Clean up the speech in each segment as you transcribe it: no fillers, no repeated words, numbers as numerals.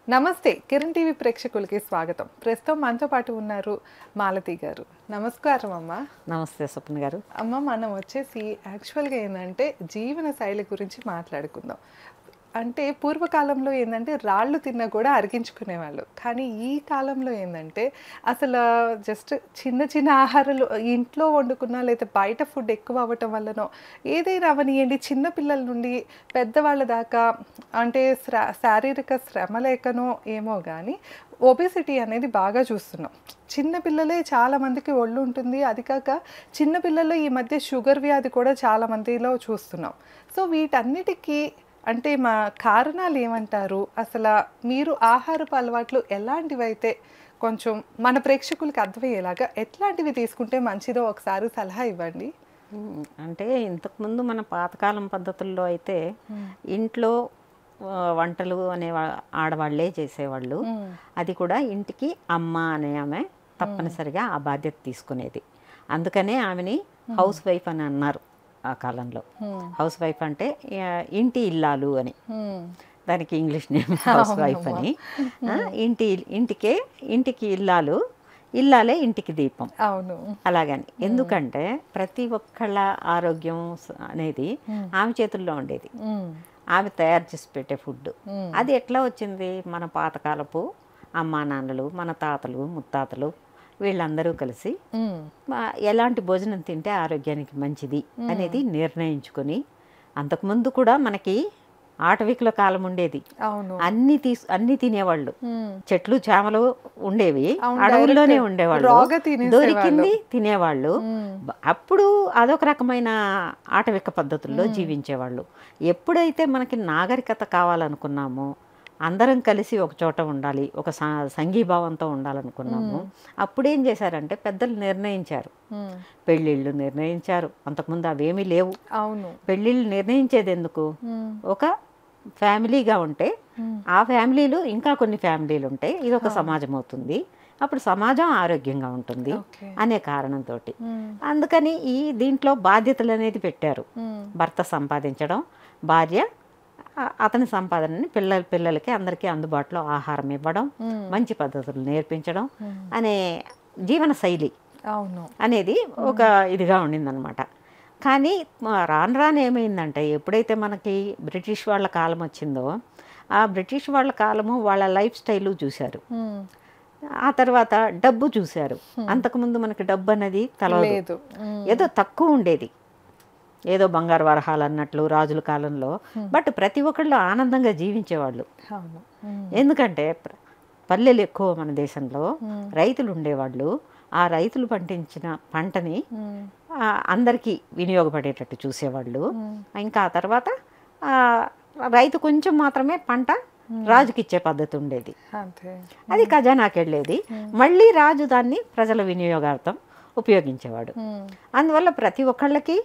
నమస్తే కిరణ్ టీవీ ప్రేక్షకులకి స్వాగతం. ప్రస్తుతం మనతో పాటు ఉన్నారు మాలతి గారు. నమస్కారం అమ్మ. నమస్తే స్వప్న గారు. అమ్మ, మనం వచ్చేసి యాక్చువల్గా ఏంటంటే జీవన శైలి గురించి మాట్లాడుకుందాం. అంటే పూర్వకాలంలో ఏంటంటే రాళ్ళు తిన్నా కూడా అరిగించుకునేవాళ్ళు. కానీ ఈ కాలంలో ఏంటంటే అసలు జస్ట్ చిన్న చిన్న ఆహారాలు ఇంట్లో వండుకున్నా లేదా బయట ఫుడ్ ఎక్కువ అవ్వటం వల్లనో ఏదైనా అవనియండి, చిన్న పిల్లల నుండి పెద్దవాళ్ళ దాకా అంటే శారీరక శ్రమ లేకనో ఏమో కానీ ఒబేసిటీ అనేది బాగా చూస్తున్నాం. చిన్న పిల్లలే చాలామందికి ఒళ్ళు ఉంటుంది. అది కాక చిన్న పిల్లల్లో ఈ మధ్య షుగర్ వ్యాధి కూడా చాలామందిలో చూస్తున్నాం. సో వీటన్నిటికీ అంటే మా కారణాలు ఏమంటారు? అసలు మీరు ఆహారపు అలవాట్లు ఎలాంటివైతే కొంచెం మన ప్రేక్షకులకి అర్థమయ్యేలాగా ఎట్లాంటివి తీసుకుంటే మంచిదో ఒకసారి సలహా ఇవ్వండి. అంటే ఇంతకుముందు మన పాతకాలం పద్ధతుల్లో అయితే ఇంట్లో వంటలు అనే ఆడవాళ్లే చేసేవాళ్ళు. అది కూడా ఇంటికి అమ్మ అనే ఆమె తప్పనిసరిగా ఆ బాధ్యత తీసుకునేది. అందుకనే ఆమెని హౌస్ వైఫ్ అని అన్నారు ఆ కాలంలో. హౌస్ వైఫ్ అంటే ఇంటి ఇల్లాలు అని, దానికి ఇంగ్లీష్ నేమ్ హౌస్ వైఫ్ అని. ఇంటికి ఇల్లాలు, ఇల్లాలే ఇంటికి దీపం. అవును, అలాగని. ఎందుకంటే ప్రతి ఒక్కళ్ళ ఆరోగ్యం అనేది ఆమె చేతుల్లో ఉండేది. ఆమె తయారు చేసి పెట్టే ఫుడ్ అది ఎట్లా వచ్చింది? మన పాతకాలపు అమ్మా నాన్నలు, మన తాతలు ముత్తాతలు వీళ్ళందరూ కలిసి ఎలాంటి భోజనం తింటే ఆరోగ్యానికి మంచిది అనేది నిర్ణయించుకొని, అంతకుముందు కూడా మనకి ఆటవికుల కాలం ఉండేది. అన్ని తినేవాళ్ళు. చెట్లు చేమలు ఉండేవి, అడవుల్లోనే ఉండేవాళ్ళు, దొరికింది తినేవాళ్ళు. అప్పుడు అదొక రకమైన ఆటవిక పద్ధతుల్లో జీవించేవాళ్ళు. ఎప్పుడైతే మనకి నాగరికత కావాలనుకున్నామో, అందరం కలిసి ఒక చోట ఉండాలి, ఒక సంఘీభావంతో ఉండాలనుకున్నాము, అప్పుడేం చేశారంటే పెద్దలు నిర్ణయించారు, పెళ్ళిళ్ళు నిర్ణయించారు. అంతకుముందు అవేమీ లేవు. అవును, పెళ్ళిళ్ళు నిర్ణయించేది ఎందుకు? ఒక ఫ్యామిలీగా ఉంటే ఆ ఫ్యామిలీలు ఇంకా కొన్ని ఫ్యామిలీలు ఉంటాయి, ఇది ఒక సమాజం అవుతుంది, అప్పుడు సమాజం ఆరోగ్యంగా ఉంటుంది అనే కారణంతో. అందుకని దీంట్లో బాధ్యతలు అనేది పెట్టారు. భర్త సంపాదించడం, భార్య అతని సంపాదనని పిల్లలకి అందరికీ అందుబాటులో ఆహారం ఇవ్వడం, మంచి పద్ధతులు నేర్పించడం అనే జీవన శైలి అనేది ఒక ఇదిగా ఉండిందనమాట. కానీ రాను రాను ఏమైందంటే, ఎప్పుడైతే మనకి బ్రిటిష్ వాళ్ళ కాలం వచ్చిందో, ఆ బ్రిటిష్ వాళ్ళ కాలము వాళ్ళ లైఫ్ స్టైలు చూశారు. ఆ తర్వాత డబ్బు చూశారు. అంతకుముందు మనకి డబ్బు అనేది తెలవదు, ఏదో తక్కువ ఉండేది, ఏదో బంగారు వరహాలు అన్నట్లు రాజుల కాలంలో. బట్ ప్రతి ఒక్కళ్ళు ఆనందంగా జీవించేవాళ్ళు. ఎందుకంటే పల్లెలు ఎక్కువ మన దేశంలో, రైతులు ఉండేవాళ్ళు. ఆ రైతులు పండించిన పంటని అందరికీ వినియోగపడేటట్టు చూసేవాళ్ళు. ఇంకా ఆ తర్వాత రైతు కొంచెం మాత్రమే పంట రాజుకి ఇచ్చే పద్ధతి ఉండేది. అది ఖజానాకి వెళ్ళేది, మళ్ళీ రాజు దాన్ని ప్రజల వినియోగార్థం ఉపయోగించేవాడు. అందువల్ల ప్రతి ఒక్కళ్ళకి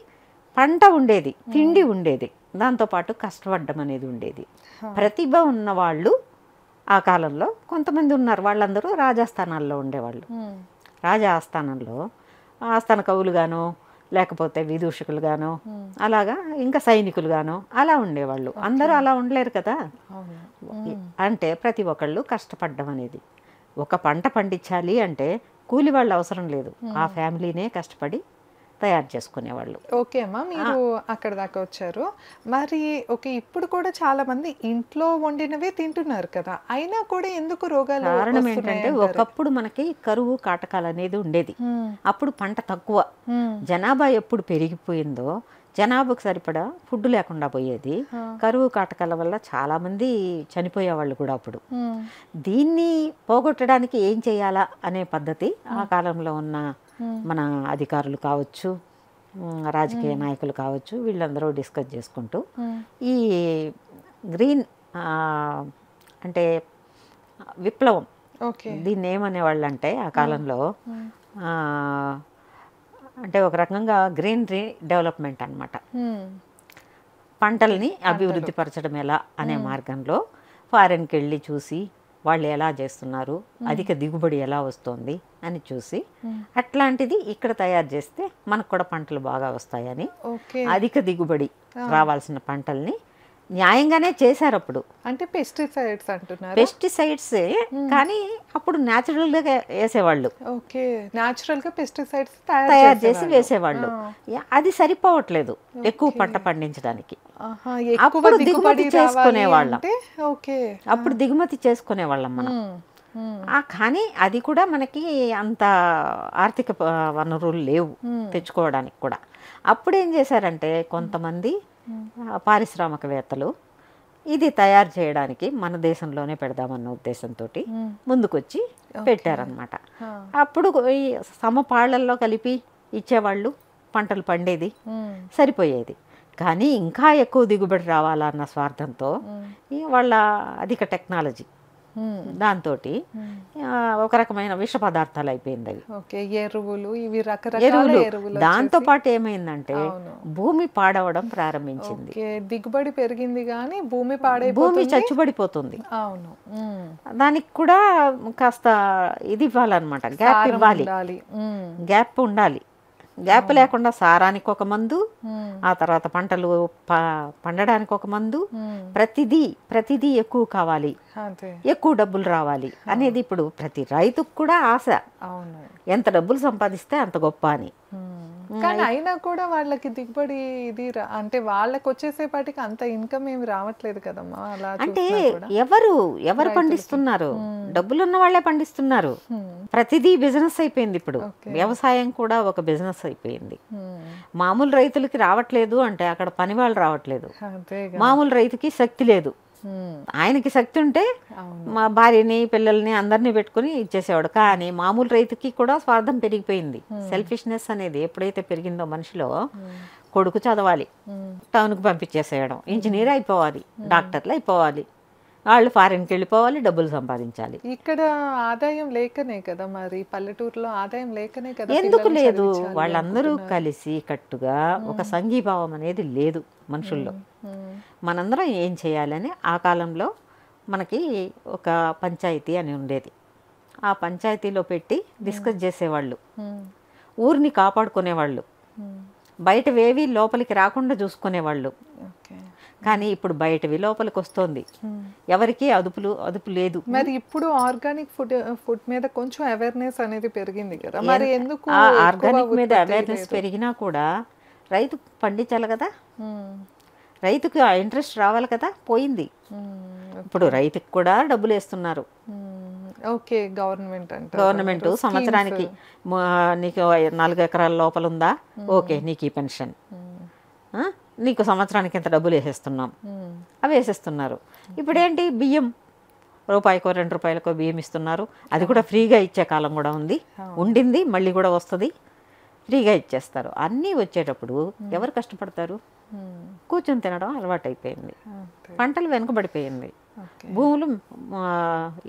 పంట ఉండేది, తిండి ఉండేది, దాంతోపాటు కష్టపడడం అనేది ఉండేది. ప్రతిభ ఉన్నవాళ్ళు ఆ కాలంలో కొంతమంది ఉన్నారు. వాళ్ళందరూ రాజాస్థానాల్లో ఉండేవాళ్ళు. రాజా ఆస్థానంలో ఆస్థాన కవులుగానో లేకపోతే విదూషకులుగానో అలాగా, ఇంకా సైనికులుగానో అలా ఉండేవాళ్ళు. అందరూ అలా ఉండలేరు కదా. అంటే ప్రతి ఒక్కళ్ళు కష్టపడడం అనేది, ఒక పంట పండించాలి అంటే కూలి వాళ్ళు అవసరం లేదు, ఆ ఫ్యామిలీనే కష్టపడి తయారు చేసుకునేవాళ్ళు. ఓకే అమ్మా, మీరు అక్కడ దాకా వచ్చారు. మరి ఓకే, ఇప్పుడు కూడా చాలా మంది ఇంట్లో వండినవే తింటున్నారు కదా, అయినా కూడా ఎందుకు రోగాలు? కారణం ఏంటంటే, ఒకప్పుడు మనకి కరువు కాటకాలు అనేది ఉండేది. అప్పుడు పంట తక్కువ, జనాభా ఎప్పుడు పెరిగిపోయిందో జనాభాకు సరిపడా ఫుడ్ లేకుండా పోయేది. కరువు కాటకాల వల్ల చాలామంది చనిపోయేవాళ్ళు కూడా. అప్పుడు దీన్ని పోగొట్టడానికి ఏం చేయాలా అనే పద్ధతి ఆ కాలంలో ఉన్న మన అధికారులు కావచ్చు, రాజకీయ నాయకులు కావచ్చు, వీళ్ళందరూ డిస్కస్ చేసుకుంటూ ఈ గ్రీన్ అంటే విప్లవం, దీన్ని ఏమనేవాళ్ళు అంటే ఆ కాలంలో అంటే ఒక రకంగా గ్రీనరీ డెవలప్మెంట్ అన్నమాట. పంటల్ని అభివృద్ధి పరచడం ఎలా అనే మార్గంలో ఫారెన్కి వెళ్ళి చూసి వాళ్ళు ఎలా చేస్తున్నారు, అధిక దిగుబడి ఎలా వస్తుంది అని చూసి, అట్లాంటిది ఇక్కడ తయారు చేస్తే మనకు కూడా పంటలు బాగా వస్తాయని, అధిక దిగుబడి రావాల్సిన పంటల్ని న్యాయంగానే చేశారు అప్పుడు. అంటే పెస్టిసైడ్స్ అంటున్నారు. పెస్టిసైడ్సే, కానీ అప్పుడు న్యాచురల్గా వేసేవాళ్ళు, ఓకే, న్యాచురల్ గా పెస్టిసైడ్స్ తయారు చేసి వేసేవాళ్ళు. అది సరిపోవట్లేదు ఎక్కువ పంట పండించడానికి. అప్పుడు దిగుమతి చేసుకునేవాళ్ళం. ఓకే, అప్పుడు దిగుమతి చేసుకునేవాళ్ళం మనం. కానీ అది కూడా మనకి అంత ఆర్థిక వనరులు లేవు తెచ్చుకోవడానికి కూడా. అప్పుడు ఏం చేశారంటే కొంతమంది పారిశ్రామికవేత్తలు ఇది తయారు చేయడానికి మన దేశంలోనే పెడదామన్న ఉద్దేశంతో ముందుకొచ్చి పెట్టారనమాట. అప్పుడు ఈ సమపాళ్లల్లో కలిపి ఇచ్చేవాళ్ళు, పంటలు పండేది, సరిపోయేది. కానీ ఇంకా ఎక్కువ దిగుబడి రావాలన్న స్వార్థంతో వాళ్ళ అధిక టెక్నాలజీ దాంతో ఒక రకమైన విష పదార్థాలు అయిపోయింది అవి. ఎరువులు, ఇవి రకరకాల ఎరువులు. దాంతో పాటు ఏమైందంటే భూమి పాడవడం ప్రారంభించింది. దిగుబడి పెరిగింది కానీ భూమి భూమి చచ్చుబడిపోతుంది. అవును, దానికి కూడా కాస్త ఇది ఇవ్వాలన్నమాట, గ్యాప్ ఇవ్వాలి, గ్యాప్ ఉండాలి. గ్యాప్ లేకుండా సారానికి ఒక మందు, ఆ తర్వాత పంటలు పండడానికి ఒక మందు, ప్రతిదీ ఎక్కువ కావాలి, ఎక్కువ డబ్బులు రావాలి అనేది ఇప్పుడు ప్రతి రైతుకు కూడా ఆశ. ఎంత డబ్బులు సంపాదిస్తే అంత గొప్ప అని. కానీ అయినా కూడా వాళ్ళకి దిగుబడి ఇది అంటే వాళ్ళకి వచ్చేసేపాటికి అంత ఇన్కమ్ ఏమి రావట్లేదు కదమ్మా. అలా అంటే ఎవరు పండిస్తున్నారు? డబ్బులున్న వాళ్ళే పండిస్తున్నారు. ప్రతిదీ బిజినెస్ అయిపోయింది ఇప్పుడు. వ్యవసాయం కూడా ఒక బిజినెస్ అయిపోయింది. మామూలు రైతులకి రావట్లేదు అంటే అక్కడ పని వాళ్ళు రావట్లేదు. మామూలు రైతుకి శక్తి లేదు. ఆయనకి శక్తి ఉంటే మా భార్యని పిల్లల్ని అందరినీ పెట్టుకుని ఇచ్చేసేవాడు. కానీ మామూలు రైతుకి కూడా స్వార్థం పెరిగిపోయింది. సెల్ఫిష్నెస్ అనేది ఎప్పుడైతే పెరిగిందో మనిషిలో, కొడుకు చదవాలి, టౌన్కి పంపించేసేయడం, ఇంజనీర్ అయిపోవాలి, డాక్టర్లు అయిపోవాలి, వాళ్ళు ఫారిన్కి వెళ్ళిపోవాలి, డబ్బులు సంపాదించాలి. ఇక్కడ ఆదాయం లేకనే కదా మరి, పల్లెటూరులో ఆదాయం లేకనే కదా. ఎందుకు లేదు? వాళ్ళందరూ కలిసి కట్టుగా ఒక సంఘీభావం అనేది లేదు మనుషుల్లో. మనందరం ఏం చేయాలని ఆ కాలంలో మనకి ఒక పంచాయతీ అని ఉండేది. ఆ పంచాయతీలో పెట్టి డిస్కస్ చేసేవాళ్ళు, ఊరిని కాపాడుకునేవాళ్ళు, బయటవేవి లోపలికి రాకుండా చూసుకునేవాళ్ళు. కానీ ఇప్పుడు బయటవి లోపలికి వస్తుంది, ఎవరికి అదుపు లేదు. మరి ఇప్పుడు ఆర్గానిక్ ఫుడ్ మీద కొంచెం అవేర్నెస్ అనేది పెరిగింది కదా మరి. ఎందుకు ఆర్గానిక్ మీద అవేర్నెస్ పెరిగినా కూడా రైతు పండించాలి కదా, రైతుకి ఆ ఇంట్రెస్ట్ రావాలి కదా, పోయింది. ఇప్పుడు రైతుకి కూడా డబ్బులు వేస్తున్నారు. ఓకే, గవర్నమెంట్ సంవత్సరానికి నీకు 4 ఎకరాల లోపల ఉందా, ఓకే నీకు ఈ పెన్షన్, నీకు సంవత్సరానికి ఇంత డబ్బులు వేసేస్తున్నాం, అవి వేసేస్తున్నారు. ఇప్పుడు ఏంటి, బియ్యం రూపాయికో 2 రూపాయలకో బియ్యం ఇస్తున్నారు. అది కూడా ఫ్రీగా ఇచ్చే కాలం కూడా ఉండింది, మళ్ళీ కూడా వస్తుంది, ఫ్రీగా ఇచ్చేస్తారు. అన్నీ వచ్చేటప్పుడు ఎవరు కష్టపడతారు? కూర్చొని తినడం అలవాటు అయిపోయింది, పంటలు వెనుకబడిపోయింది, భూములు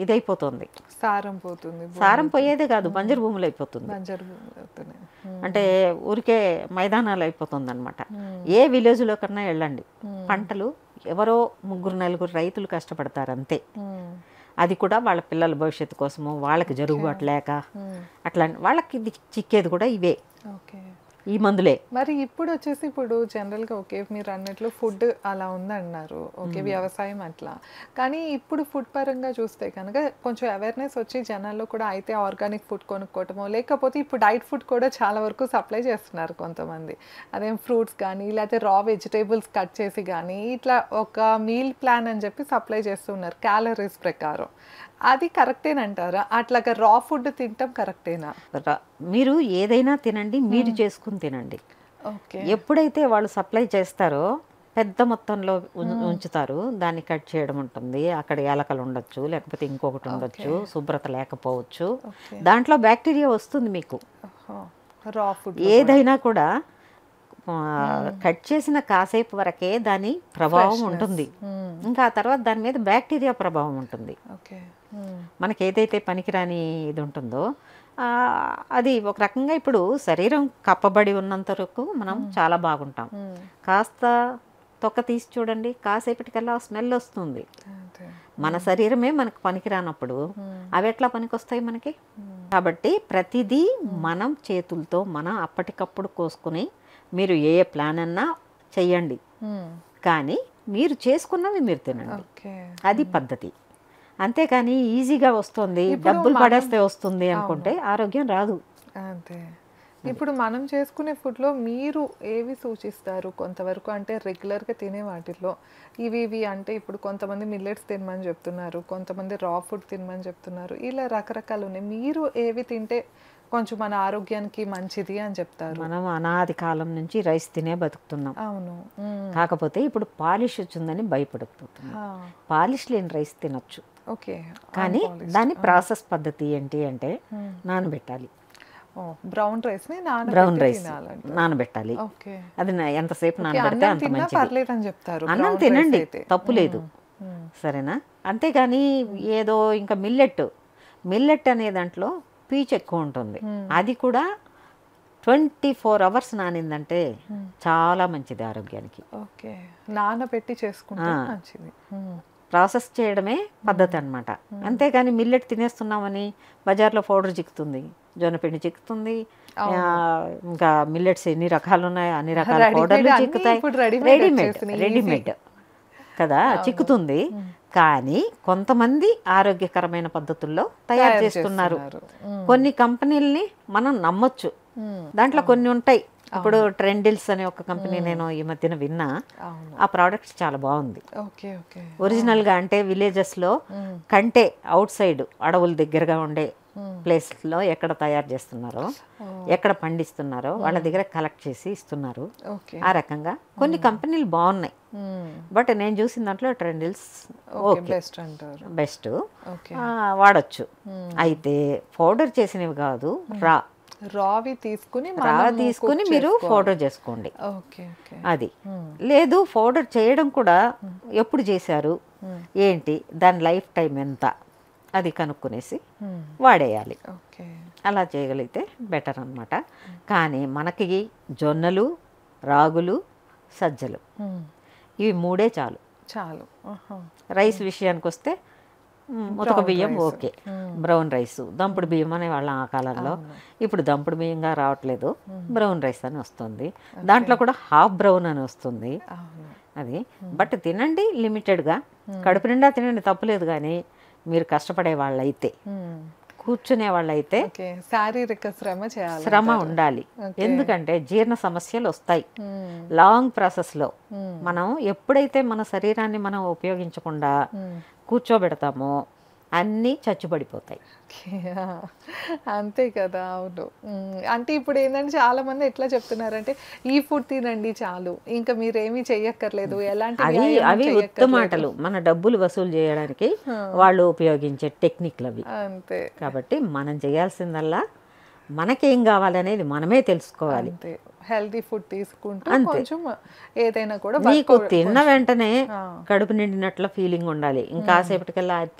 ఇదైపోతుంది, సారం పోయేదే కాదు, బంజరు భూములు అయిపోతుంది. అంటే ఊరికే మైదానాలు అయిపోతుంది అనమాట. ఏ విలేజ్లో కన్నా వెళ్ళండి, పంటలు ఎవరో 3-4 రైతులు కష్టపడతారు అంతే. అది కూడా వాళ్ళ పిల్లల భవిష్యత్తు కోసము, వాళ్ళకి జరుగుబాటు లేక అట్లా వాళ్ళకి చిక్కేది కూడా ఇవే, ఈ మందులే. మరి ఇప్పుడు వచ్చేసి ఇప్పుడు జనరల్గా ఓకే మీరు అన్నట్లు ఫుడ్ అలా ఉందన్నారు, ఓకే వ్యవసాయం అట్లా. కానీ ఇప్పుడు ఫుడ్ పరంగా చూస్తే కనుక కొంచెం అవేర్నెస్ వచ్చి జనాల్లో కూడా అయితే ఆర్గానిక్ ఫుడ్ కొనుక్కోవటమో, లేకపోతే ఇప్పుడు డైట్ ఫుడ్ కూడా చాలా వరకు సప్లై చేస్తున్నారు కొంతమంది. అదేం ఫ్రూట్స్ కానీ లేకపోతే రా వెజిటేబుల్స్ కట్ చేసి కానీ ఇట్లా ఒక మీల్ ప్లాన్ అని చెప్పి సప్లై చేస్తున్నారు క్యాలరీస్ ప్రకారం. అది కరెక్టేనంటారా? అట్లాగా రా ఫుడ్ తినటం కరెక్టేనా? మీరు ఏదైనా తినండి, మీరు చేసుకుని తినండి. ఎప్పుడైతే వాళ్ళు సప్లై చేస్తారో పెద్ద మొత్తంలో ఉంచుతారు, దాన్ని కట్ చేయడం ఉంటుంది, అక్కడ ఎలకలు ఉండొచ్చు, లేకపోతే ఇంకొకటి ఉండొచ్చు, శుభ్రత లేకపోవచ్చు, దాంట్లో బ్యాక్టీరియా వస్తుంది మీకు. రా ఫుడ్ ఏదైనా కూడా కట్ చేసిన కాసేపు వరకే దాని ప్రభావం ఉంటుంది, ఇంకా ఆ తర్వాత దాని మీద బ్యాక్టీరియా ప్రభావం ఉంటుంది. మనకి ఏదైతే పనికిరాని ఇది ఉంటుందో అది ఒక రకంగా ఇప్పుడు శరీరం కప్పబడి ఉన్నంత వరకు మనం చాలా బాగుంటాం. కాస్త తొక్క తీసి చూడండి, కాసేపటికల్లా స్మెల్ వస్తుంది. మన శరీరమే మనకు పనికిరానప్పుడు అవి ఎట్లా పనికొస్తాయి మనకి? కాబట్టి ప్రతిదీ మనం చేతులతో మనం అప్పటికప్పుడు కోసుకుని మీరు ఏ ప్లాన్ అన్నా చెయ్యండి, కానీ మీరు చేసుకున్నవి మీరు తినండి, ఓకే. అది పద్ధతి. అంతేకాని ఈజీగా వస్తుంది, డబ్బులు పడేస్తే వస్తుంది అనుకుంటే ఆరోగ్యం రాదు. అంతే. ఇప్పుడు మనం చేసుకునే ఫుడ్లో మీరు ఏవి సూచిస్తారు కొంతవరకు? అంటే రెగ్యులర్గా తినే వాటిల్లో ఇవి అంటే ఇప్పుడు కొంతమంది మిల్లెట్స్ తినమని చెప్తున్నారు, కొంతమంది రా ఫుడ్ తినమని చెప్తున్నారు, ఇలా రకరకాలు ఉన్నాయి. మీరు ఏవి తింటే కొంచెం మన ఆరోగ్యానికి మంచిది అని చెప్తారు? మనం అనాది కాలం నుంచి రైస్ తినే బతుకుతున్నాం. అవును. కాకపోతే ఇప్పుడు పాలిష్ వచ్చిందని భయపడిపోతున్నాం. పాలిష్ లేని రైస్ తినొచ్చు, ఓకే. కానీ దాని ప్రాసెస్ పద్ధతి ఏంటి అంటే నానబెట్టాలి. బ్రౌన్ రైస్ని బ్రౌన్ రైస్ తినాలంట. నానబెట్టాలి. ఓకే. అది ఎంతసేపు నానబెడితే అన్నం అంత తిన్నా మంచిది. పర్లేదని చెప్తారు. అన్నం brown తినండి, rice అయితే. తప్పు లేదు, సరేనా. అంతేగాని ఏదో ఇంకా మిల్లెట్ అనే దాంట్లో పీచు ఎక్కువ ఉంటుంది. అది కూడా 24 hours నానిందంటే చాలా మంచిది ఆరోగ్యానికి. ఓకే. నానబెట్టి చేసుకుంటే మంచిది. ప్రాసెస్ చేయడమే పద్ధతి అనమాట. అంతేగాని మిల్లెట్ తినేస్తున్నామని బజార్లో పౌడర్ చిక్కుతుంది, జొన్నపిండి చిక్కుతుంది, ఇంకా మిల్లెట్స్ ఎన్ని రకాలు ఉన్నాయో అన్ని రకాల పౌడర్లు చిక్కుతాయి. రెడీమేడ్ కదా చిక్కుతుంది. కానీ కొంతమంది ఆరోగ్యకరమైన పద్ధతుల్లో తయారు చేస్తున్నారు. కొన్ని కంపెనీలని మనం నమ్మొచ్చు, దాంట్లో కొన్ని ఉంటాయి. ఇప్పుడు ట్రెండిల్స్ అనే ఒక కంపెనీ నేను ఈ మధ్యన విన్నా, ఆ ప్రోడక్ట్స్ చాలా బాగుంది. ఒరిజినల్గా అంటే విలేజెస్లో కంటే అవుట్ సైడ్ అడవుల దగ్గరగా ఉండే ప్లేస్లో ఎక్కడ తయారు చేస్తున్నారో, ఎక్కడ పండిస్తున్నారో వాళ్ళ దగ్గర కలెక్ట్ చేసి ఇస్తున్నారు. ఆ రకంగా కొన్ని కంపెనీలు బాగున్నాయి. బట్ నేను చూసిన దాంట్లో ట్రెండిల్స్ బెస్ట్, వాడచ్చు. అయితే పౌడర్ చేసినవి కాదు, రావి తీసుకుని మీరు పౌడర్ చేసుకోండి. అది లేదు, పౌడర్ చేయడం కూడా ఎప్పుడు చేశారు ఏంటి, దాని లైఫ్ టైం ఎంత, అది కనుక్కునేసి వాడేయాలి. అలా చేయగలిగితే బెటర్ అన్నమాట. కానీ మనకి జొన్నలు, రాగులు, సజ్జలు ఇవి మూడే చాలు. రైస్ విషయానికి వస్తే ముతక బియ్యం ఓకే, బ్రౌన్ రైస్, దంపుడు బియ్యం అనేవాళ్ళం ఆ కాలంలో. ఇప్పుడు దంపుడు బియ్యంగా రావట్లేదు, బ్రౌన్ రైస్ అని వస్తుంది. దాంట్లో కూడా హాఫ్ బ్రౌన్ అని వస్తుంది. అది బట్ తినండి లిమిటెడ్గా, కడుపు నిండా తినండి, తప్పులేదు. కానీ మీరు కష్టపడే వాళ్ళైతే, కూర్చునే వాళ్ళైతే శారీరక శ్రమ ఉండాలి. ఎందుకంటే జీర్ణ సమస్యలు వస్తాయి లాంగ్ ప్రాసెస్లో. మనం ఎప్పుడైతే మన శరీరాన్ని మనం ఉపయోగించకుండా కూర్చోబెడతామో అన్నీ చచ్చుబడిపోతాయి. అంతే కదా. అవును. అంటే ఇప్పుడు ఏంటంటే చాలా మంది ఎట్లా చెప్తున్నారంటే ఈ ఫుడ్ తినండి చాలు, ఇంకా మీరేమీ చెయ్యక్కర్లేదు, ఎలాంటి అవి ఉత్తమ మాటలు, మన డబ్బులు వసూలు చేయడానికి వాళ్ళు ఉపయోగించే టెక్నిక్లు అవి. అంతే. కాబట్టి మనం చేయాల్సిందల్లా మనకేం కావాలనేది మనమే తెలుసుకోవాలి. హెల్తీ ఫుడ్ తీసుకుంటూ కొంచెం ఏదైనా కూడా నీకు తిన్న వెంటనే కడుపు నిండినట్ల ఫీలింగ్ ఉండాలి. ఇంకాసేపటికల్లా అది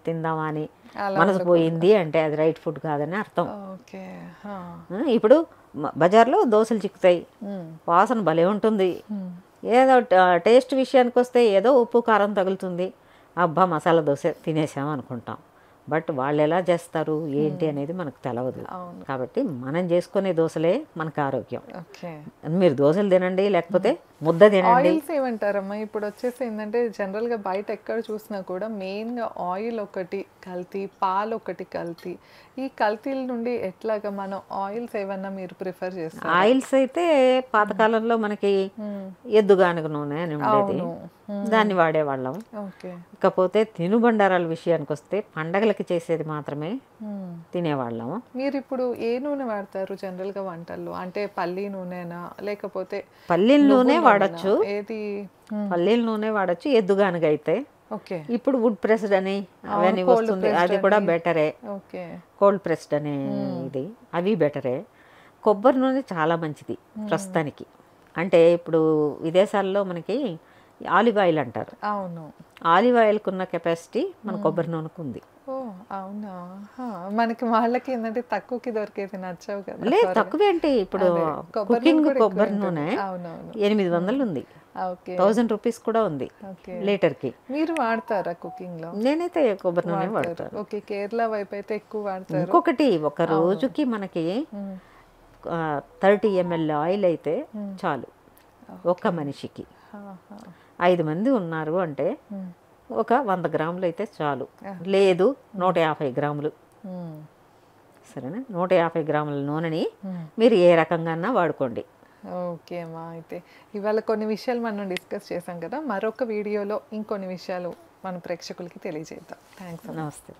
తిందామా అని మనసు పోయింది అంటే అది రైట్ ఫుడ్ కాదని అర్థం. ఇప్పుడు బజార్లో దోశలు చిక్కుతాయి, వాసన భలే ఉంటుంది. ఏదో టేస్ట్ విషయానికి వస్తే ఏదో ఉప్పు కారం తగులుతుంది, అబ్బా మసాలా దోశ తినేసాం అనుకుంటాం. బట్ వాళ్ళు ఎలా చేస్తారు ఏంటి అనేది మనకు తెలియదు. కాబట్టి మనం చేసుకునే దోశలే మనకు ఆరోగ్యం. మీరు దోశలు తినండి, లేకపోతే ముద్ద తినండి. ఆయిల్స్ ఏమంటారమ్మా? ఇప్పుడు వచ్చేసి ఏంటంటే జనరల్గా బయట ఎక్కడ చూసినా కూడా మెయిన్గా ఆయిల్ ఒకటి కల్తీ, పాలు ఒకటి కల్తీ. ఈ కల్తీల నుండి ఎట్లాగా మనం ఆయిల్స్ ఏమన్నా మీరు ప్రిఫర్ చేస్తారు? ఆయిల్స్ అయితే పాతకాలంలో మనకి ఎద్దుగానుగ నూనె అని ఉండేది, దాన్ని వాడేవాళ్ళం. ఇకపోతే తినుబండారాల విషయానికి వస్తే పండగలకి చేసేది మాత్రమే తినేవాళ్ళం. మీరు ఇప్పుడు ఏ నూనె వాడతారు జనరల్గా వంటల్లో? అంటే పల్లి నూనెనా లేకపోతే? పల్లీల నూనె వాడచ్చు, పల్లీల నూనె వాడచ్చు. ఎద్దుగానుగ అయితే ఇప్పుడు వుడ్ ప్రెస్డ్ అని అవన్నీ వస్తుంది, అది కూడా బెటరే. కోల్డ్ ప్రెస్డ్ అనే ఇది, అవి బెటరే. కొబ్బరి నూనె చాలా మంచిది ప్రస్తుతానికి. అంటే ఇప్పుడు విదేశాల్లో మనకి ఆలివ్ ఆయిల్ అంటారు. అవును. ఆలివ్ ఆయిల్కి ఉన్న కెపాసిటీ మన కొబ్బరి నూనెకు ఉంది. అవునా? మనకి వాళ్ళకి ఏంటంటే తక్కువకి దొరికేది నచ్చవు కదా. లేదు, తక్కువేంటి, ఇప్పుడు కుకింగ్ కొబ్బరి నూనె 800 ఉంది, 1000 రూపీస్ కూడా ఉంది లీటర్కి. మీరు వాడతారా కుకింగ్ లో? నేనైతే కొబ్బరి నూనె వాడతాను. ఓకే. కేరళ వైపు అయితే ఎక్కువ వాడతారు. ఇంకొకటి, ఒక రోజుకి మనకి 30 ml ఆయిల్ అయితే చాలు ఒక్క మనిషికి. 5 మంది ఉన్నారు అంటే ఒక 100 గ్రాములు అయితే చాలు, లేదు 150 గ్రాములు. సరేనా, 150 గ్రాముల నూనెని మీరు ఏ రకంగా వాడుకోండి. ఓకే అమ్మా, అయితే ఇవాళ కొన్ని విషయాలు మనం డిస్కస్ చేసాం కదా, మరొక వీడియోలో ఇంకొన్ని విషయాలు మన ప్రేక్షకులకి తెలియజేద్దాం. థ్యాంక్స్. నమస్తే.